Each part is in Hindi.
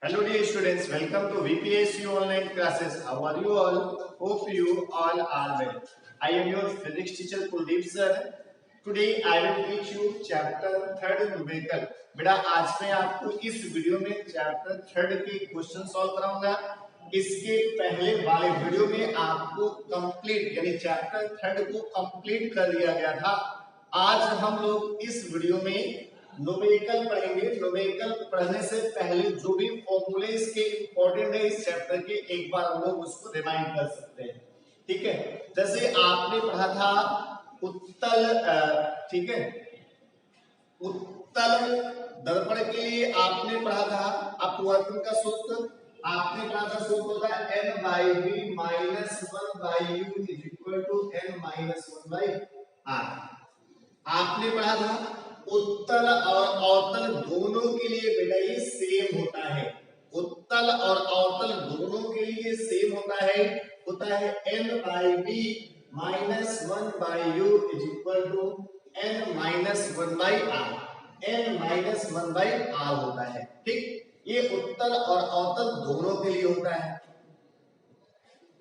Hello dear students, welcome to VPSU online classes. How are you all? Hope you all are well. I am your physics teacher Kuldeep sir. Today I will teach you chapter 3 numerical. बेटा आज मैं आपको इस वीडियो में चैप्टर 3 के क्वेश्चन सॉल्व कराऊंगा. इसके पहले वाले वीडियो में आपको कंप्लीट यानी चैप्टर 3 को कंप्लीट कर दिया गया था. आज हम लोग इस वीडियो में न्यूमेरिकल पढ़ेंगे. न्यूमेरिकल पढ़ने से पहले जो भी फॉर्मूले इसके इंपॉर्टेंट है इस चैप्टर के, एक बार हम लोग उसको रिमाइंड कर सकते हैं. ठीक है, जैसे आपने पढ़ा था उत्तल, ठीक है, उत्तल दर्पण के लिए आपने पढ़ा था अपवर्तन का सूत्र. आपने पढ़ा था सूत्र होता है n by v minus 1 by u is equal to n minus 1 by r. आपने पढ़ा था उत्तल और अवतल दोनों के लिए बेटा ये सेम होता है. उत्तल और अवतल दोनों के लिए सेम होता है n by v minus 1 by u is equal to n minus 1 by r. n minus 1 by r होता है. ठीक, ये उत्तल और अवतल दोनों के लिए होता है.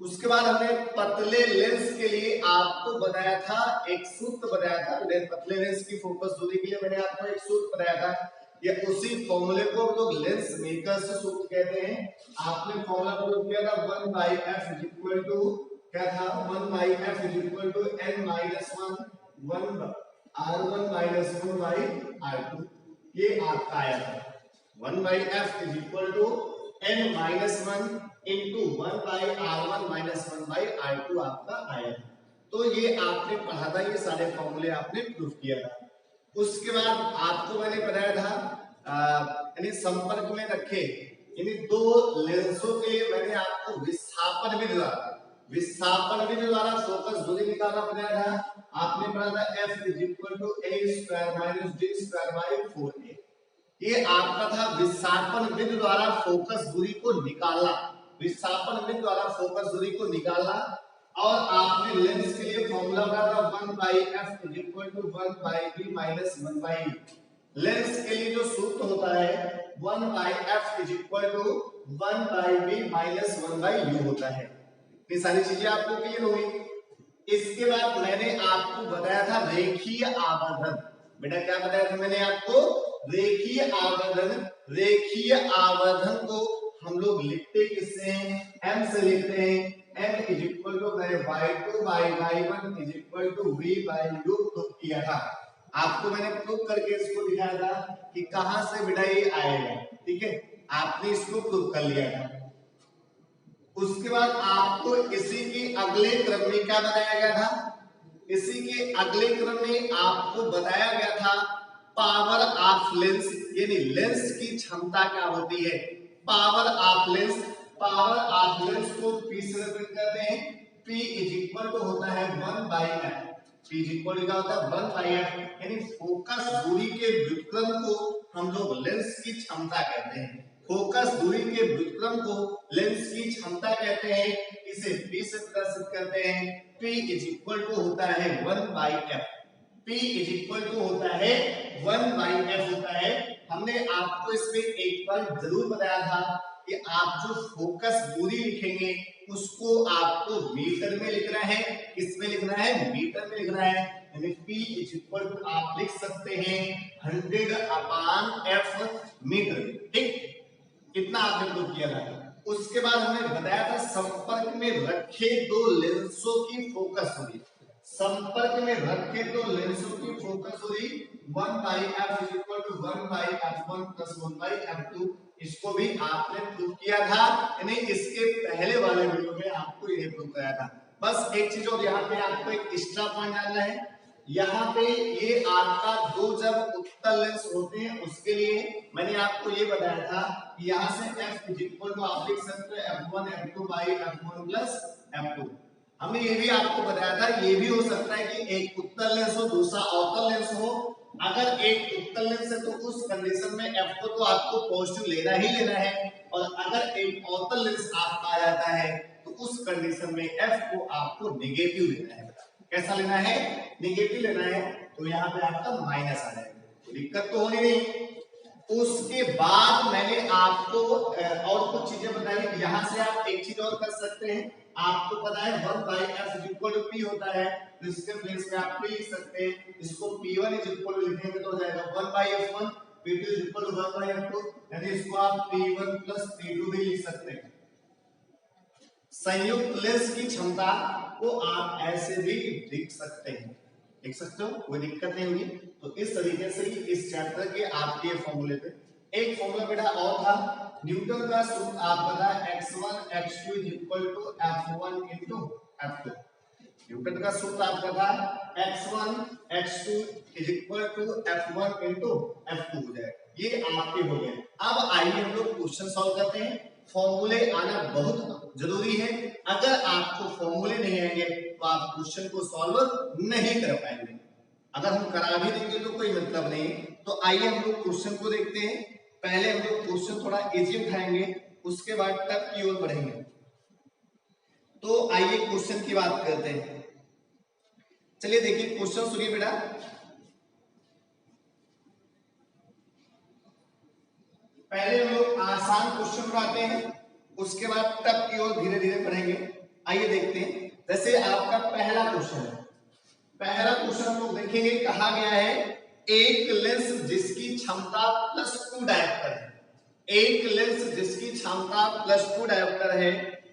उसके बाद हमने पतले लेंस के लिए आपको बताया था, एक सूत्र बताया था. पतले लेंस की फोकस दूरी के लिए मैंने आपको एक सूत्र बताया था. ये उसी फॉर्मूले को हम लोग लेंस मेकर से सूत्र कहते हैं. आपने फॉर्मूला प्रयोग किया था 1 by f is equal to क्या था 1 by f is equal to n minus 1 r1 minus 1 by r2. ये आपका आया था 1 by f is equal to n minus 1 into 1 by r1 minus 1 by r2 आपका आया. तो ये आपने पढ़ा था, ये सारे फॉर्मूले आपने प्रूफ किया था. उसके बाद आपको मैंने बताया था यानी संपर्क में रखे यानी दो लेंसों के लिए मैंने आपको विस्थापन विधि द्वारा फोकस दूरी निकालना बताया था. आपने पढ़ा था f is equal to a square minus d square by 4a. ये आपका था विस्थापन विधि द्वारा फोकस दूरी को निकालना. विस्थापन विधि द्वारा फोकस दूरी को निकालना. और आपने लेंस के लिए फॉर्मूला बताया था 1 by f is equal to 1 by v minus 1 by u. Lens के लिए जो सूत्र होता है 1 by f is equal to 1 by v minus 1 by u होता है. ये सारी चीजें आपको क्लियर होगी. इसके बाद मैंने आपको बताया था रेखीय आवर्धन. बेटा क्या बताया था मैंने आपको? रेखीय आवर्धन. रेखीय आवर्धन को हम लोग लिखते किससे हैं? m से लिखते हैं. m is equal to y2 by y1 is equal to v by u proof किया था. आपको मैंने प्रूफ करके इसको दिखाया था कि कहां से बेटा ये आएगा. ठीक है, आपने इसको प्रूफ कर लिया था. उसके बाद आपको इसी के अगले क्रम में क्या बताया गया था? इसी के अगले क्रम में आपको बताया गया था पावर ऑफ लेंस यानी लेंस की क्षमता क्या होती है. Power of lens. Power of lens को p से रिप्रेजेंट करते हैं. p इज इक्वल टू होता है 1 by f. p is equal to क्या होता है 1 by f यानी फोकस दूरी के व्युत्क्रम को हम लोग लेंस की क्षमता कहते हैं. फोकस दूरी के व्युत्क्रम को लेंस की क्षमता कहते हैं. इसे p से प्रदर्शित करते हैं. p इज इक्वल टू होता है 1 by f. p is equal to होता है 1 by f होता है. हमने आपको इसमें एक बार जरूर बताया था कि आप जो फोकस दूरी लिखेंगे उसको आपको मीटर में लिखना है. किसमें लिखना है? मीटर में लिखना है. यानी p इज इक्वल टू आप लिख सकते हैं 100/f मीटर. ठीक, इतना आपने प्रूव किया था. उसके बाद हमने बताया था संपर्क में रखे दो लेंसों की फोकस दूरी. संपर्क में रखे दो लेंसों की फोकस दूरी 1 by f is equal to 1 by f1 plus 1 by f2. इसको भी आपने प्रूव किया था. यानी इसके पहले वाले वीडियो में आपको यही प्रूव कराया था. बस एक चीज और यहाँ पे आपको एक एक्स्ट्रा पॉइंट जानना है. यहाँ पे ये आपका दो जब उत्तल लेंस होते हैं उसके लिए मैंने आपको ये बताया था कि यहाँ से f is equal to आप लिख सकते हैं f1 f2 by f1 plus f2. हमने ये भी आपको बताया था ये भी हो सकता है कि एक उत्तल लेंस हो दूसरा अवतल लेंस हो. अगर एक उत्तल लेंस है तो उस कंडीशन में f को तो आपको पॉजिटिव लेना ही लेना है. और अगर एक अवतल लेंस आपका आ जाता है तो उस कंडीशन में f को आपको नेगेटिव लेना है. कैसा लेना है? नेगेटिव लेना है. तो यहाँ पे आपका माइनस आ जाएगा. तो दिक्कत तो होनी नहीं. उसके बाद मैंने आपको और कुछ चीजें बताई। यहां से आप एक चीज और कर सकते हैं, आपको पता है 1/f होता है, तो इसके प्लेस में आप p लिख सकते हैं। इसको p1 लिखेंगे तो हो जाएगा 1/f1, p2 1/f2, यानी इसको आप p1 p2 भी लिख सकते हैं। संयुक्त लेंस की क्षमता को आप ऐसे भी लिख सकते हैं, लिख सकते हो, कोई दिक्कत नहीं होगी। तो इस तरीके से इस चैप्टर के आपके फॉर्मूले थे। एक फॉर्मूला बेटा और था, न्यूटन का सूत्र आप पता है x1 x2 f1 f2। Newton का सूत्र आपका था x1 x2 f1 f2 हो जाए। ये आपके हो गए। अब आइए हम लोग क्वेश्चन सॉल्व करते हैं। फॉर्मूले आना बहुत जरूरी है, अगर आपको फॉर्मूले नहीं आएंगे तो आप क्वेश्चन को सॉल्व नहीं कर पाएंगे। अगर हम करा भी देंगे तो कोई मतलब नहीं। तो आइए हम लोग क्वेश्चन को देखते हैं। पहले हम लोग क्वेश्चन थोड़ा इजी उठाएंगे, उसके बाद टफ की ओर बढ़ेंगे। तो आइए क्वेश्चन की बात करते हैं। चलिए देखिए क्वेश्चन सुनिए बेटा। पहले हम लोग आसान क्वेश्चन उठाते हैं, उसके बाद टफ की ओर धीरे धीरे बढ़ेंगे। आइए देखते हैं। जैसे आपका पहला क्वेश्चन है, पहला क्वेश्चन हम लोग देखेंगे। कहा गया है एक लेंस जिसकी क्षमता +2 डायोप्टर है, एक लेंस जिसकी क्षमता +2 डायोप्टर है,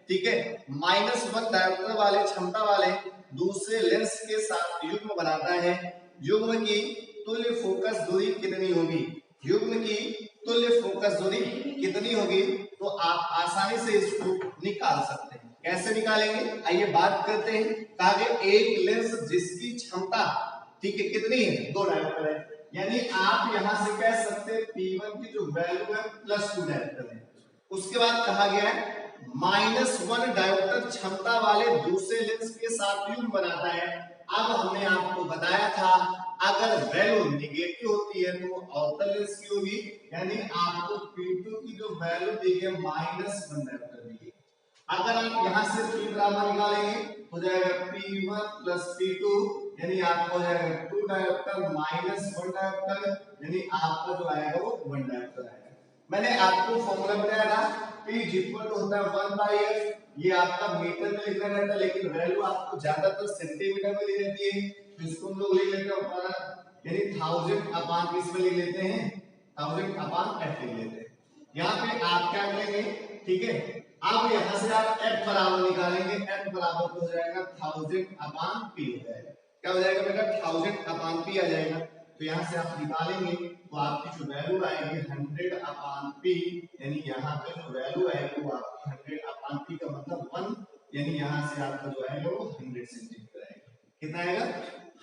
ठीक है, -1 डायोप्टर वाले क्षमता वाले दूसरे लेंस के साथ युग्म बनाता है। युग्म की तुल्य फोकस दूरी कितनी होगी? युग्म की तुल्य फोकस दूरी कितनी होगी? तो आप आसानी से इसको निकाल सकते हैं। कैसे निकालेंगे आइए बात करते हैं। कहा गया एक लेंस जिसकी क्षमता, ठीक है, कितनी है? 2 डायोप्टर है, यानी आप यहां से कह सकते हैं P1 की जो वैल्यू है +2 डायोप्टर है। उसके बाद कहा गया है -1 डायोप्टर क्षमता वाले दूसरे लेंस के साथ युग्म बनाता है। अब हमने आपको बताया था अगर वैल्यू नेगेटिव होती है तो अवतल लेंस की होगी, यानी आपको P2 की जो वैल्यू दी है -1 डायोप्टर दी है। अगर आप यहां से P बराबर निकालेंगे हो जाएगा P1 P2, यानी आपका हो जाएगा 2 डायोप्टर -1 डायोप्टर, यानी आपका जो आएगा वो 1 डायोप्टर आएगा। मैंने आपको फॉर्मूला बताया था P होता है 1/f, ये आपका मीटर में लिखना रहता है, लेकिन वैल्यू आपको ज्यादातर सेंटीमीटर में ली रहती है, तो इसको हम लोग लिख लेते हैं यानी 1000 अपॉन किसमें लिख लेते हैं? 1000 अपॉन f लिख लेते हैं। यहाँ पे आप क्या करेंगे, ठीक है, अब यहां से आप f बराबर निकालेंगे, f बराबर हो जाएगा 1000 अपॉन p हो जाएगा। क्या हो जाएगा बेटा? 1000 अपॉन p आ जाएगा। तो यहां से आप निकालेंगे तो आपकी जो वैल्यू आएगी 100 अपॉन p, यानी यहाँ पे जो वैल्यू आएगी वो आपकी 100 अपॉन p का मतलब 1, यानी यहाँ से आपका जो आएगा वो 100 सेंटीमीटर आएगा। कितना आएगा?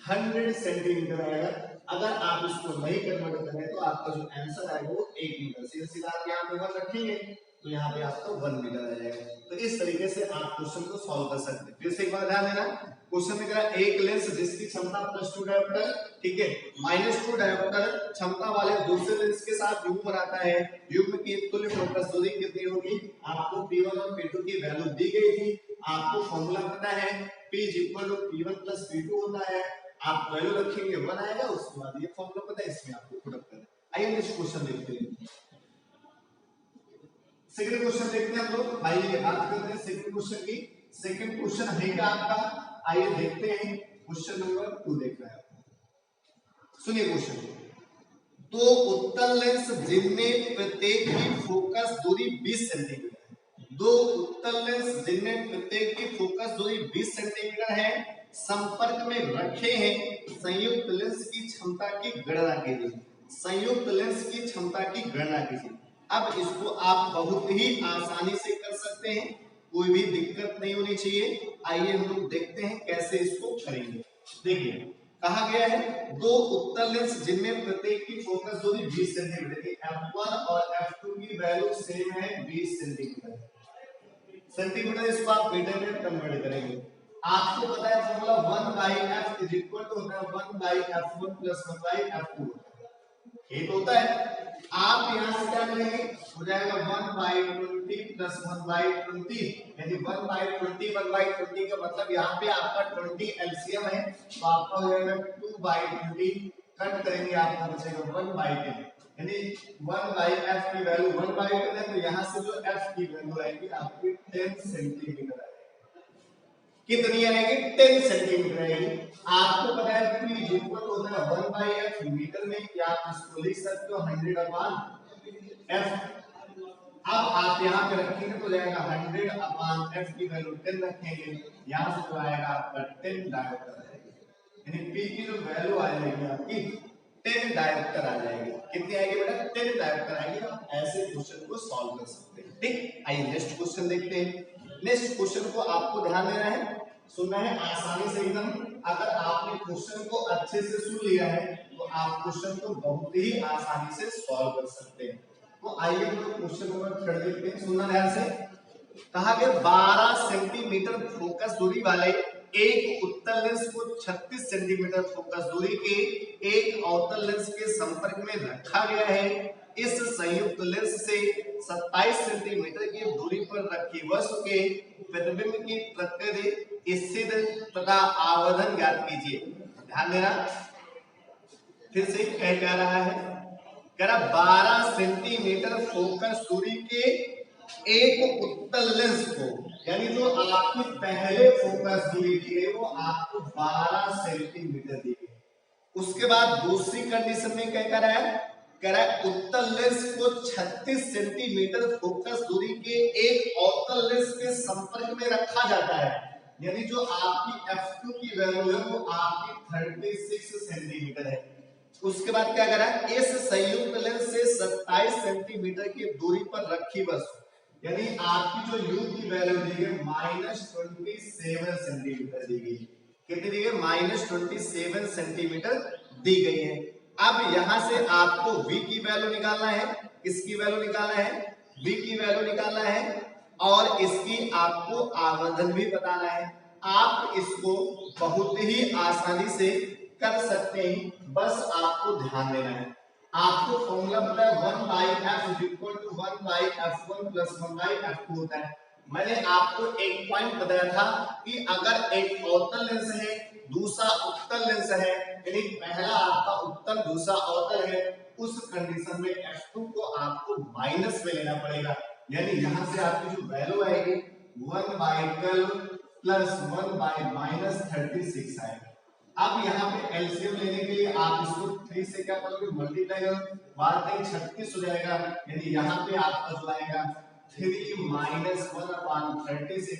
100 सेंटीमीटर आएगा। अगर आप इसको नहीं कन्वर्ट करें तो आपका जो आंसर आएगा वो 1 मीटर। सीधा सीधा आप यहाँ पे 1 रखेंगे तो यहाँ पे आपको 1 मीटर आ जाएगा। तो इस तरीके से आप क्वेश्चन को सॉल्व कर सकते हैं। फिर से एक बार ध्यान देना, क्वेश्चन में कहा एक लेंस जिसकी क्षमता +2 डायोप्टर, ठीक है, -2 डायोप्टर क्षमता वाले दूसरे लेंस के साथ युग्म बनाता है। युग्म की तुल्य फोकस दूरी कितनी होगी? आपको P1 और P2 की वैल्यू दी गई थी, आपको फॉर्मूला पता है P P1 P2 होता है। आप वैल्यू रखेंगे 1 आएगा, उसके बाद ये फॉर्मूला पता है, इसमें आपको प्रोडक्ट करना है। आइए नेक्स्ट क्वेश्चन देखते हैं। सेकंड क्वेश्चन देखते हैं हम लोग। आइए बात करते हैं सेकंड क्वेश्चन की। सेकंड क्वेश्चन है क्या आपका? आइए देखते हैं। क्वेश्चन नंबर 2 देख रहे हैं, सुनिए क्वेश्चन। दो उत्तल लेंस जिनमें प्रत्येक की फोकस दूरी 20 सेंटीमीटर है, दो उत्तल लेंस जिनमें प्रत्येक की फोकस दूरी 20 सेंटीमीटर है, संपर्क में रखे हैं। संयुक्त लेंस की क्षमता की गणना कीजिए। संयुक्त लेंस की क्षमता की गणना कीजिए। अब इसको आप बहुत ही आसानी से कर सकते हैं, कोई भी दिक्कत नहीं होनी चाहिए। आइए हम लोग देखते हैं कैसे इसको करेंगे। देखिए कहा गया है दो उत्तल लेंस जिनमें प्रत्येक की फोकस दूरी 20 सेंटीमीटर है। f1 और f2 की वैल्यू सेम है 20 सेंटीमीटर। सेंटीमीटर इसको आप मीटर में कन्वर्ट करेंगे। आपको पता है formula 1/f is equal to होता है 1/f1 प्लस 1/f2 एक होता है। आप यहां से क्या करेंगे, हो जाएगा 1/20 प्लस 1/20, यानी 1/20 1/20 का मतलब यहाँ पे आपका 20 एलसीएम है, तो आपका हो जाएगा 2/20 कट करेंगे आपका बचेगा 1/10, यानी 1/f की वैल्यू 1/10 है, तो यहाँ से जो f की वैल्यू आएगी आपकी 10 सेंटीमीटर आएगी। कितनी आएगी? 10 सेंटीमीटर आएगी। आपको पता है कि P इक्वल होता है 1/f मीटर में, या आप इसको लिख सकते हो 100/f। अब आप यहाँ पे रखेंगे तो जाएगा 100/f की वैल्यू 10 रखेंगे, यहाँ से तो आएगा आपका 10 डायोप्टर आएगी, यानी P की जो वैल्यू आ जाएगी आपकी 10 डायोप्टर आ जाएगी। कितनी आएगी बेटा? 10 डायोप्टर आएगी। आप ऐसे क्वेश्चन को सॉल्व कर सकते हैं। ठीक, आइए नेक्स्ट क्वेश्चन देखते हैं। नेक्स्ट क्वेश्चन को आपको ध्यान देना है, सुनना है आसानी से एकदम। अगर आपने क्वेश्चन को अच्छे से सुन लिया है तो आप क्वेश्चन को बहुत ही आसानी से सॉल्व कर सकते हैं। तो आइए तो क्वेश्चन नंबर 3 देखते हैं, सुनना ध्यान से। कहा गया 12 सेंटीमीटर फोकस दूरी वाले एक उत्तल लेंस को 36 सेंटीमीटर फोकस दूरी के एक अवतल लेंस के संपर्क में रखा गया है। इस संयुक्त लेंस से 27 सेंटीमीटर की दूरी पर रखी वस्तु के प्रतिबिंब की प्रकृति, स्थिति तथा आवर्धन ज्ञात कीजिए। ध्यान देना, फिर से क्या कह रहा है? कह रहा 12 सेंटीमीटर फोकस दूरी के एक उत्तल लेंस को, यानी जो आपकी पहले फोकस दूरी दी गई वो आपको 12 सेंटीमीटर दी गई। उसके बाद दूसरी कंडीशन में क्या कह रहा है? कह रहा है उत्तल लेंस को 36 सेंटीमीटर फोकस दूरी के एक अवतल लेंस के संपर्क में रखा जाता है, यानी जो आपकी f2 की वैल्यू है वो आपकी 36 सेंटीमीटर है। उसके बाद क्या कह रहा है? इस संयुक्त लेंस से 27 सेंटीमीटर की दूरी पर रखी वस्तु, यानी आपकी जो u की वैल्यू दी गई -27 सेंटीमीटर दी गई। कितनी दी गई? -27 सेंटीमीटर दी गई है। अब यहां से आपको v की वैल्यू निकालना है। किसकी वैल्यू निकालना है? v की वैल्यू निकालना है, और इसकी आपको आवर्धन भी बताना है। आप इसको बहुत ही आसानी से कर सकते हैं, बस आपको ध्यान देना है। आपको फॉर्मूला पता है 1/f equal to 1/f1 plus 1/f2 होता है। मैंने आपको एक पॉइंट बताया था कि अगर एक अवतल लेंस है, दूसरा उत्तल लेंस है, यानी पहला आपका उत्तल दूसरा अवतल है, उस कंडीशन में f2 को आपको माइनस में लेना पड़ेगा, यानी यहां से आपकी जो वैल्यू आएगी 1/12 प्लस 1/-36 आएगी। अब यहाँ पे एलसीएम लेने के लिए आप इसको 3 से क्या करोगे? मल्टीप्लाई करोगे, 12×36 हो जाएगा, यानी यहाँ पे आपका जो आएगा 3 - 1/36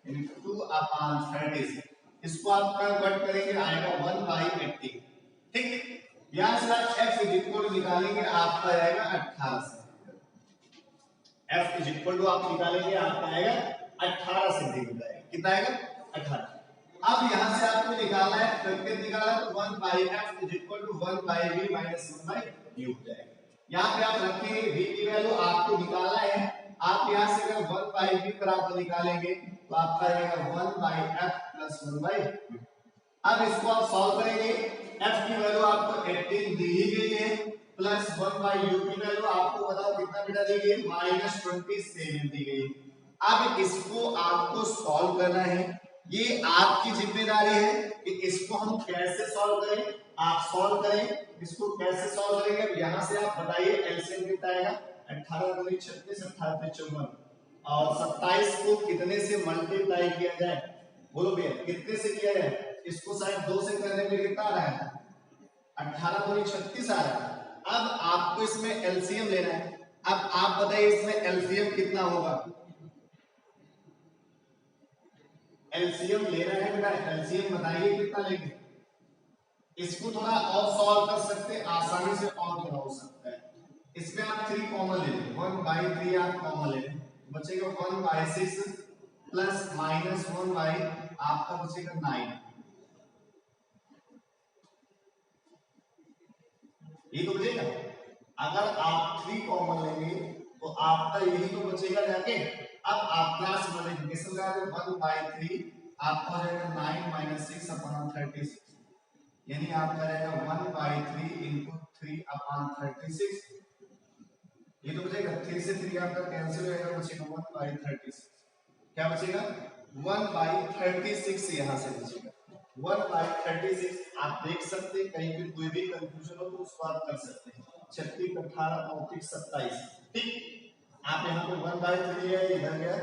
यानी 2/36। इसको आप कन्वर्ट करेंगे, आएगा 1/80। ठीक, यहाँ से आप f निकालेंगे, आपका आएगा 18 सेंटीमीटर। f आप निकालेंगे, आपका आएगा 18 सेंटीमीटर। कितना आएगा? 18। अब यहां से आपको निकालना है, करके निकाला तो 1/f = 1/v - 1/u हो जाएगा। यहां पे आप रखेंगे v की वैल्यू आपको निकालना है। आप यहां से अगर 1/v बराबर निकालेंगे तो आपका आएगा 1/f + 1/u। अब इसको आप सॉल्व करेंगे, f की वैल्यू आपको 18 दी ही गई है, प्लस 1/u की वैल्यू आपको बताओ कितना बेटा दी गई है? -27 दी गई। अब इसको आपको सॉल्व करना है, ये आपकी जिम्मेदारी है कि इसको हम कैसे सॉल्व करें। आप सॉल्व करें, इसको कैसे सॉल्व करेंगे? अब यहां से आप बताइए एलसीएम कितना आएगा? 18 × 36 18 × 54, और 27 को कितने से मल्टीप्लाई किया जाए? बोलो भैया, कितने से किया जाए? इसको शायद 2 से करने में कितना आ रहा है? 18 × 36 आ रहा है। अब आपको इसमें एलसीएम लेना है। अब आप बताइए इसमें एलसीएम कितना होगा? एलसीएम लेना है बेटा, एलसीएम बताइए कितना लेंगे? इसको थोड़ा और सॉल्व कर सकते हैं, आसानी से और थोड़ा हो सकता है। इसमें आप 3 कॉमन ले लें, 1/3 आप कॉमन ले लें, बचेगा 1/6 प्लस -1 आपका बचेगा 9। ये तो बचेगा। अगर आप 3 कॉमन लेंगे तो आपका यही तो बचेगा जाके। अब आप क्लास मल्टीप्लिकेशन लगा दो, 1/3 आपका हो जाएगा 9 - 6/36, यानी आपका रहेगा 1/3 × 3/36। ये तो बचेगा, 3 से 3 आपका कैंसिल हो जाएगा, बचेगा 1/36। क्या बचेगा? 1/36 यहां से बचेगा 1/36 आप देख सकते हैं, कहीं पे कोई भी कंफ्यूजन हो तो उसको आप कर सकते हैं। 36 18 35 27 ठीक। आप यहाँ पे 1/3 है, इधर गया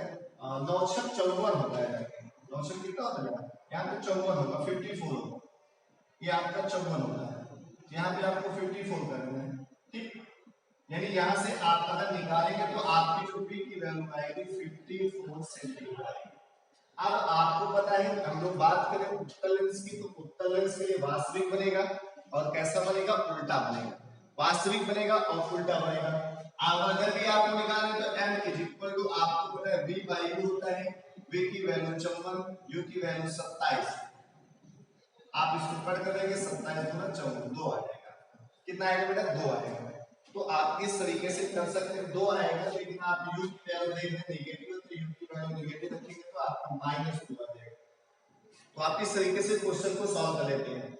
9 छक 54 होता है, 9 छक कितना होता है यहाँ पे 54 होगा, 54 होगा, ये आपका 54 होता है, यहाँ पे आपको 54 करना है ठीक। यानी यहाँ से आप अगर निकालेंगे तो आपकी जो पी की वैल्यू आएगी 54 सेंटीमीटर आएगी। अब आपको पता है हम लोग बात करें उत्तल लेंस की, तो उत्तल लेंस के लिए वास्तविक बनेगा और कैसा बनेगा, उल्टा बनेगा। वास्तविक बनेगा और उल्टा बनेगा। अब अगर भी आपको निकालना तो m इज इक्वल टू, आपको पता है v बाई u होता है, v की वैल्यू 54, u की वैल्यू 27। आप इसको कट कर देंगे 27 गुना 54 2 आ जाएगा। कितना आएगा बेटा, 2 आएगा। तो आप इस तरीके से कर सकते हैं, 2 आएगा, लेकिन आप u की वैल्यू देख रहे नेगेटिव है तो u की वैल्यू नेगेटिव रखेंगे तो आपका -2 आ जाएगा। तो आप इस तरीके से क्वेश्चन को सॉल्व कर लेते हैं।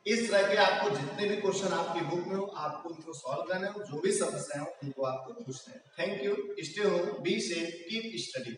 इस तरह के आपको जितने भी क्वेश्चन आपकी बुक में हो आपको उनको सॉल्व करना है, जो भी समस्या हो उनको आपको पूछना है। Thank you, stay home, be safe, keep study.